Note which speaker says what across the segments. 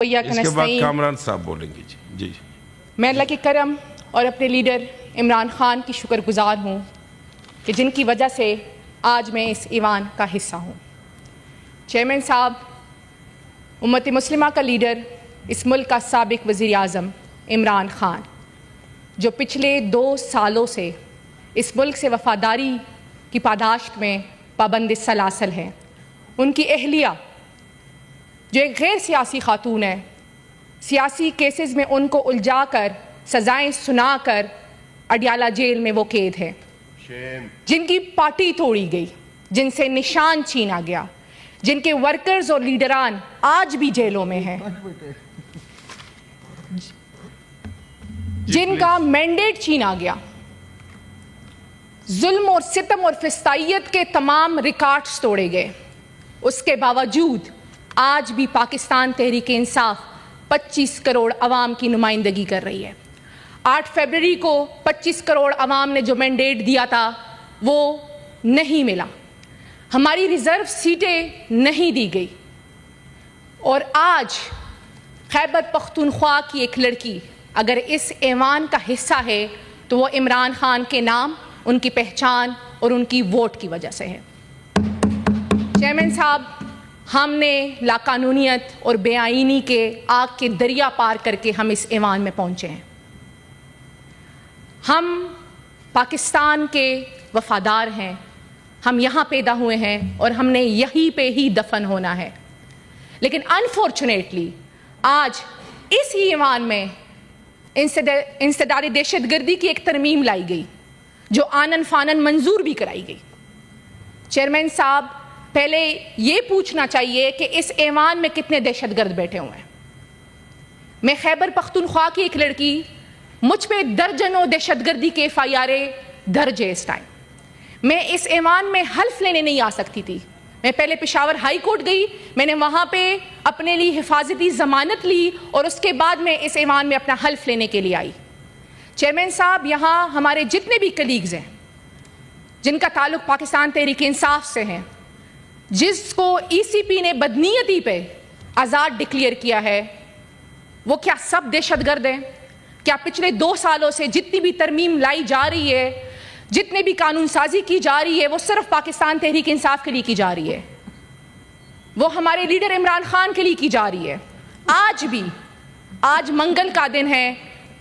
Speaker 1: वइय्याक नस्तईन।
Speaker 2: इसके बाद कामरान साहब बोलेंगे। जी
Speaker 1: मैं अल्लाह के करम और अपने लीडर इमरान खान की शुक्रगुजार हूँ कि जिनकी वजह से आज मैं इस ईवान का हिस्सा हूँ। चेयरमैन साहब, उम्मत मुस्लिमा का लीडर, इस मुल्क का साबिक वज़ीर आज़म इमरान खान, जो पिछले 2 सालों से इस मुल्क से वफ़ादारी की पादाश्त में पाबंद सलासल हैं, उनकी अहलिया जो एक गैर सियासी खातून है, सियासी केसेस में उनको उलझा कर सज़ाएँ सुना कर अडियाला जेल में वो कैद है, जिनकी पार्टी तोड़ी गई, जिनसे निशान छीना गया, जिनके वर्कर्स और लीडरान आज भी जेलों में हैं, जिनका मैंडेट छीना गया, जुल्म और सितम और फिस्तायत के तमाम रिकॉर्ड्स तोड़े गए, उसके बावजूद आज भी पाकिस्तान तहरीक इंसाफ 25 करोड़ अवाम की नुमाइंदगी कर रही है। 8 फरवरी को 25 करोड़ अवाम ने जो मैंडेट दिया था वो नहीं मिला, हमारी रिज़र्व सीटें नहीं दी गई, और आज खैबर पख्तूनख्वा की एक लड़की अगर इस ऐवान का हिस्सा है तो वो इमरान खान के नाम, उनकी पहचान और उनकी वोट की वजह से है। चेयरमैन साहब, हमने लाकानूनियत और बेआईनी के आग के दरिया पार करके हम इस ऐवान में पहुंचे हैं। हम पाकिस्तान के वफादार हैं, हम यहाँ पैदा हुए हैं और हमने यहीं पे ही दफन होना है, लेकिन अनफॉर्चुनेटली आज इस ईवान में इंसदारी दहशतगर्दी की एक तरमीम लाई गई जो आनन फानन मंजूर भी कराई गई। चेयरमैन साहब, पहले ये पूछना चाहिए कि इस ऐवान में कितने दहशतगर्द बैठे हुए हैं। मैं खैबर पख्तूनख्वा की एक लड़की, मुझ पे दर्जनों दहशतगर्दी के FIR दर्ज है इस टाइम। मैं इस ऐवान में हल्फ लेने नहीं आ सकती थी। मैं पहले पेशावर हाई कोर्ट गई, मैंने वहाँ पे अपने लिए हिफाजती ज़मानत ली और उसके बाद मैं इस ऐवान में अपना हल्फ लेने के लिए आई। चेयरमैन साहब, यहाँ हमारे जितने भी कलीग्स हैं जिनका ताल्लुक़ पाकिस्तान तहरीक इंसाफ से हैं, जिसको ECP ने बदनीयती पे आज़ाद डिक्लेयर किया है, वो क्या सब दहशतगर्द हैं? क्या पिछले 2 सालों से जितनी भी तरमीम लाई जा रही है, जितने भी कानून साजी की जा रही है, वो सिर्फ पाकिस्तान तहरीक इंसाफ के लिए की जा रही है, वो हमारे लीडर इमरान खान के लिए की जा रही है? आज मंगल का दिन है,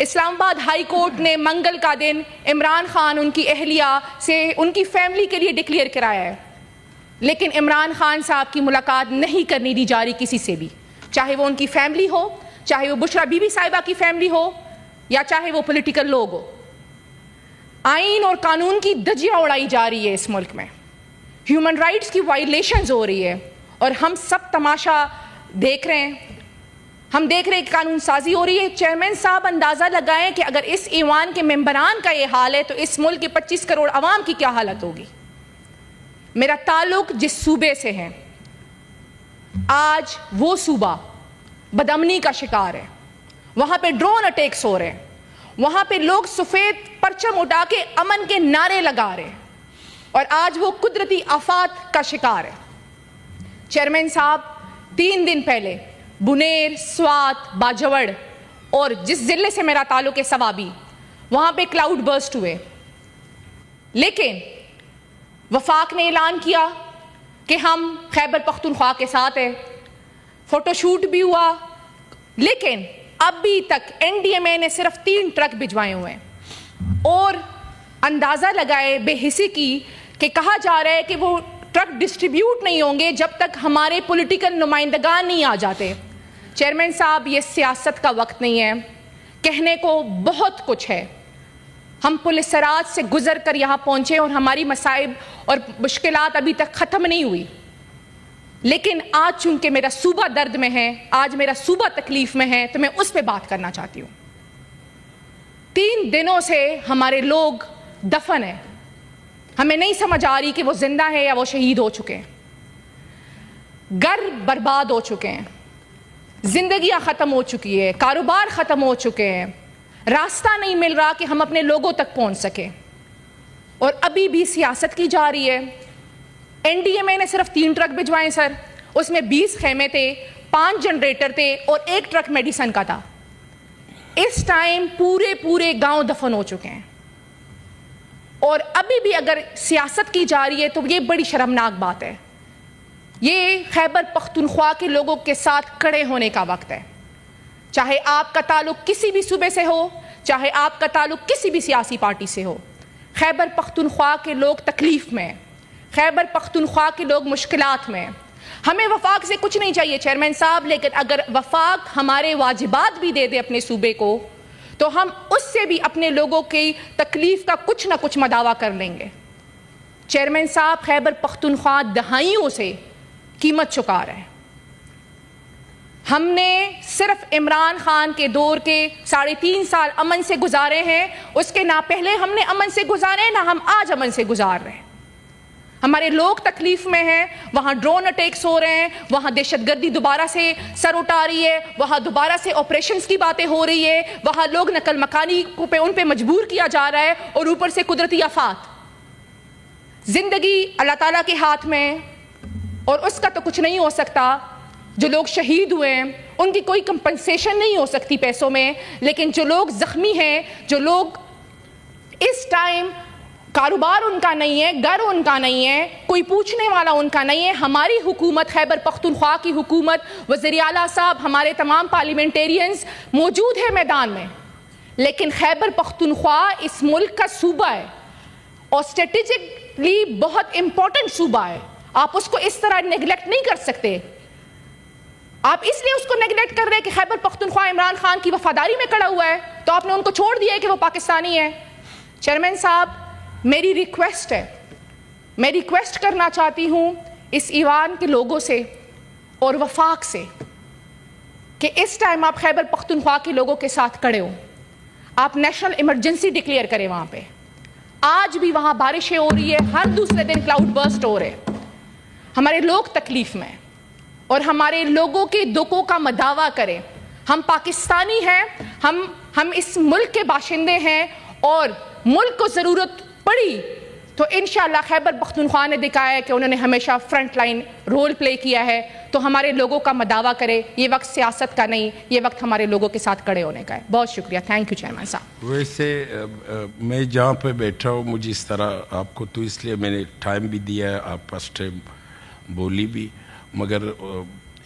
Speaker 1: इस्लामाबाद हाई कोर्ट ने मंगल का दिन इमरान खान, उनकी अहलिया से उनकी फैमिली के लिए डिक्लेयर कराया है, लेकिन इमरान खान साहब की मुलाकात नहीं करनी दी जा रही किसी से भी, चाहे वो उनकी फैमिली हो, चाहे वो बुशरा बीबी साहिबा की फैमिली हो, या चाहे वो पॉलिटिकल लोग हो। आइन और कानून की धज्जियां उड़ाई जा रही है इस मुल्क में, ह्यूमन राइट्स की वायलेशंस हो रही है और हम सब तमाशा देख रहे हैं। हम देख रहे हैं कि कानून साजी हो रही है। चेयरमैन साहब, अंदाज़ा लगाएं कि अगर इस ईवान के मेंबरान का ये हाल है तो इस मुल्क के 25 करोड़ अवाम की क्या हालत होगी। मेरा ताल्लुक जिस सूबे से है, आज वो सूबा बदअमनी का शिकार है, वहां पे ड्रोन अटैक्स हो रहे हैं, वहां पे लोग सफेद परचम उठा के अमन के नारे लगा रहे हैं, और आज वो कुदरती आफात का शिकार है। चेयरमैन साहब, 3 दिन पहले बुनेर, स्वात, बाजवड़ और जिस जिले से मेरा ताल्लुक है सवाबी, वहां पे क्लाउड बर्स्ट हुए, लेकिन वफाक ने ऐलान किया कि हम खैबर पख्तूनख्वा के साथ है, फोटोशूट भी हुआ, लेकिन अभी तक NDMA ने सिर्फ 3 ट्रक भिजवाए हुए हैं, और अंदाज़ा लगाए बेहिसी की कि कहा जा रहा है कि वो ट्रक डिस्ट्रीब्यूट नहीं होंगे जब तक हमारे पॉलिटिकल नुमाइंदगान नहीं आ जाते। चेयरमैन साहब, ये सियासत का वक्त नहीं है, कहने को बहुत कुछ है। हम पुलिस सराज से गुजर कर यहाँ पहुँचे और हमारी मसाइब और मुश्किलात अभी तक ख़त्म नहीं हुई, लेकिन आज चूंकि मेरा सूबा दर्द में है, आज मेरा सूबा तकलीफ में है, तो मैं उस पर बात करना चाहती हूँ। 3 दिनों से हमारे लोग दफन है, हमें नहीं समझ आ रही कि वो जिंदा है या वो शहीद हो चुके हैं। घर बर्बाद हो चुके हैं, जिंदगियां ख़त्म हो चुकी है, कारोबार ख़त्म हो चुके हैं, रास्ता नहीं मिल रहा कि हम अपने लोगों तक पहुंच सकें, और अभी भी सियासत की जा रही है। NDMA ने सिर्फ 3 ट्रक भिजवाए सर, उसमें 20 खेमे थे, 5 जनरेटर थे और 1 ट्रक मेडिसन का था। इस टाइम पूरे गांव दफन हो चुके हैं और अभी भी अगर सियासत की जा रही है तो ये बड़ी शर्मनाक बात है। ये खैबर पख्तूनख्वा के लोगों के साथ खड़े होने का वक्त है। चाहे आपका ताल्लुक किसी भी सूबे से हो, चाहे आपका ताल्लुक किसी भी सियासी पार्टी से हो, खैबर पख्तूनख्वा के लोग तकलीफ में, खैबर पख्तूनख्वा के लोग मुश्किलात में। हमें वफाक से कुछ नहीं चाहिए चेयरमैन साहब, लेकिन अगर वफाक हमारे वाजिबात भी दे दे अपने सूबे को तो हम उससे भी अपने लोगों की तकलीफ का कुछ ना कुछ मदावा कर लेंगे। चेयरमैन साहब, खैबर पख्तूनख्वा दहाइयों से कीमत चुका रहा है। हमने सिर्फ इमरान खान के दौर के 3.5 साल अमन से गुजारे हैं, उसके ना पहले हमने अमन से गुजारे ना हम आज अमन से गुजार रहे हैं। हमारे लोग तकलीफ में हैं, वहाँ ड्रोन अटैक्स हो रहे हैं, वहाँ दहशतगर्दी दोबारा से सर उठा रही है, वहाँ दोबारा से ऑपरेशंस की बातें हो रही है, वहाँ लोग नकल मकानी पे उन पे मजबूर किया जा रहा है और ऊपर से कुदरती आफात। जिंदगी अल्लाह ताला के हाथ में और उसका तो कुछ नहीं हो सकता। जो लोग शहीद हुए हैं उनकी कोई कंपनसेशन नहीं हो सकती पैसों में, लेकिन जो लोग जख्मी हैं, जो लोग इस टाइम कारोबार उनका नहीं है, घर उनका नहीं है, कोई पूछने वाला उनका नहीं है। हमारी हुकूमत, खैबर पख्तूनख्वा की हुकूमत, वज़ीर आला साहब, हमारे तमाम पार्लियामेंटेरियंस मौजूद है मैदान में, लेकिन खैबर पख्तूनख्वा इस मुल्क का सूबा है और स्ट्रेटेजिकली बहुत इंपॉर्टेंट सूबा है। आप उसको इस तरह नेगलेक्ट नहीं कर सकते। आप इसलिए उसको नेगलेक्ट कर रहे हैं कि खैबर पख्तूनख्वा इमरान खान की वफादारी में खड़ा हुआ है तो आपने उनको छोड़ दिया है कि वो पाकिस्तानी है। चेयरमैन साहब, मेरी रिक्वेस्ट है, मैं रिक्वेस्ट करना चाहती हूँ इस ईवान के लोगों से और वफाक से कि इस टाइम आप खैबर पख्तूनख्वा के लोगों के साथ खड़े हो। आप नेशनल इमरजेंसी डिक्लेयर करें वहाँ पे। आज भी वहाँ बारिशें हो रही है, हर दूसरे दिन क्लाउड बर्स्ट हो रहे हैं। हमारे लोग तकलीफ में और हमारे लोगों के दुखों का मदावा करें। हम पाकिस्तानी हैं, हम इस मुल्क के बाशिंदे हैं और मुल्क को ज़रूरत पड़ी तो इंशाअल्लाह खैबर पख्तूनख्वा ने दिखाया है कि उन्होंने हमेशा फ्रंट लाइन रोल प्ले किया है। तो हमारे लोगों का मदावा करे। ये वक्त सियासत का नहीं, ये वक्त हमारे लोगों के साथ खड़े होने का है। बहुत शुक्रिया। थैंक यू चेयरमैन साहब।
Speaker 2: वैसे मैं जहाँ पे बैठा हूँ, मुझे इस तरह आपको तो इसलिए मैंने टाइम भी दिया है, आप फर्स्ट टाइम बोली भी, मगर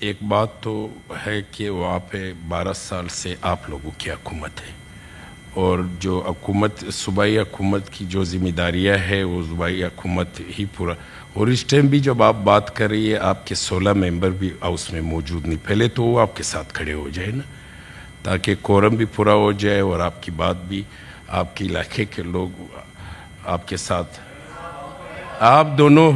Speaker 2: एक बात तो है कि वहाँ पे 12 साल से आप लोगों की हुकूमत है और जो हुकूमत, सूबाई हुकूमत की जो जिम्मेदारियाँ है वो सूबाई हुकूमत ही पूरा। और इस टाइम भी जब आप बात कर रही है, आपके 16 मेंबर भी हाउस में मौजूद नहीं, पहले तो वो आपके साथ खड़े हो जाए ना, ताकि कोरम भी पूरा हो जाए और आपकी बात भी, आपके इलाके के लोग आपके साथ, आप दोनों